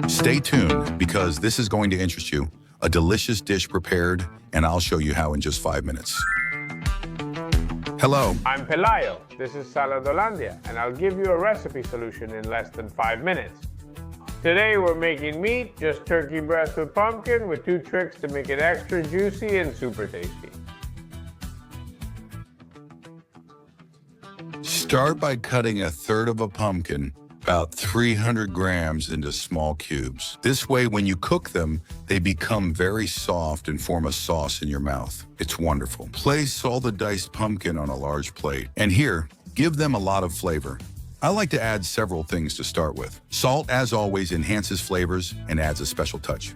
Stay tuned because this is going to interest you. A delicious dish prepared, and I'll show you how in just 5 minutes. Hello. I'm Pelayo. This is Saladolandia, and I'll give you a recipe solution in less than 5 minutes. Today we're making meat, just turkey breast with pumpkin, with 2 tricks to make it extra juicy and super tasty. Start by cutting 1/3 of a pumpkin, about 300 grams, into small cubes. This way, when you cook them, they become very soft and form a sauce in your mouth. It's wonderful. Place all the diced pumpkin on a large plate. And here, give them a lot of flavor. I like to add several things to start with. Salt, as always, enhances flavors and adds a special touch.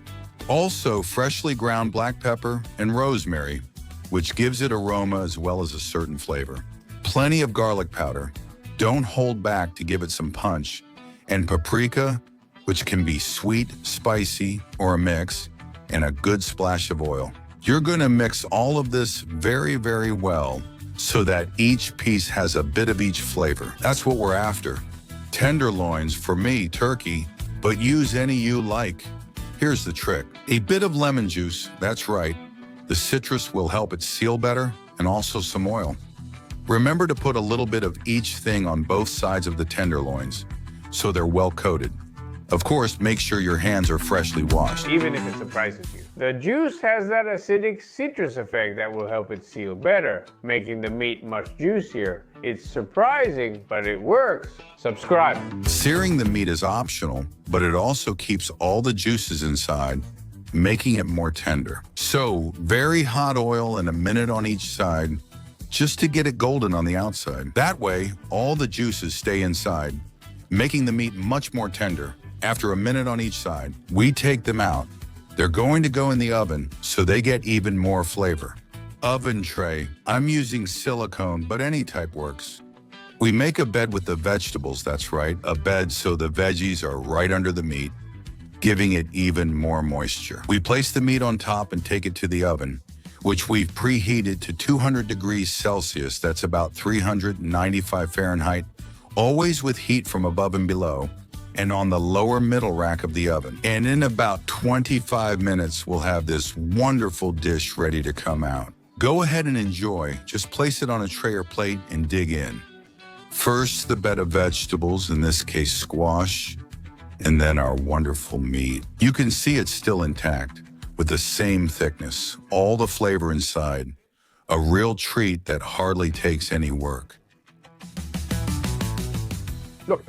Also, freshly ground black pepper and rosemary, which gives it aroma as well as a certain flavor. Plenty of garlic powder. Don't hold back to give it some punch. And paprika, which can be sweet, spicy, or a mix, and a good splash of oil. You're going to mix all of this very, very well so that each piece has a bit of each flavor. That's what we're after. Tenderloins, for me, turkey, but use any you like. Here's the trick. A bit of lemon juice, that's right. The citrus will help it seal better, and also some oil. Remember to put a little bit of each thing on both sides of the tenderloins so they're well coated. Of course, make sure your hands are freshly washed. Even if it surprises you. The juice has that acidic citrus effect that will help it seal better, making the meat much juicier. It's surprising, but it works. Subscribe. Searing the meat is optional, but it also keeps all the juices inside, making it more tender. So, very hot oil and a minute on each side, just to get it golden on the outside. That way, all the juices stay inside, making the meat much more tender. After a minute on each side, we take them out. They're going to go in the oven so they get even more flavor. Oven tray. I'm using silicone, but any type works. We make a bed with the vegetables, that's right, a bed so the veggies are right under the meat, giving it even more moisture. We place the meat on top and take it to the oven, which we've preheated to 200 degrees Celsius, that's about 395 Fahrenheit, always with heat from above and below, and on the lower middle rack of the oven. And in about 25 minutes, we'll have this wonderful dish ready to come out. Go ahead and enjoy. Just place it on a tray or plate and dig in. First, the bed of vegetables, in this case squash, and then our wonderful meat. You can see it's still intact, with the same thickness, all the flavor inside. A real treat that hardly takes any work. Look.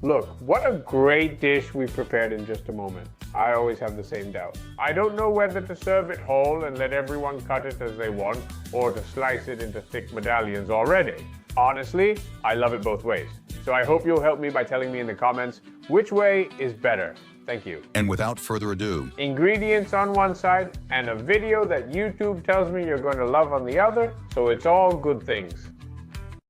Look, what a great dish we prepared in just a moment. I always have the same doubt. I don't know whether to serve it whole and let everyone cut it as they want, or to slice it into thick medallions already. Honestly, I love it both ways. So I hope you'll help me by telling me in the comments which way is better. Thank you. And without further ado, ingredients on one side and a video that YouTube tells me you're going to love on the other, so it's all good things.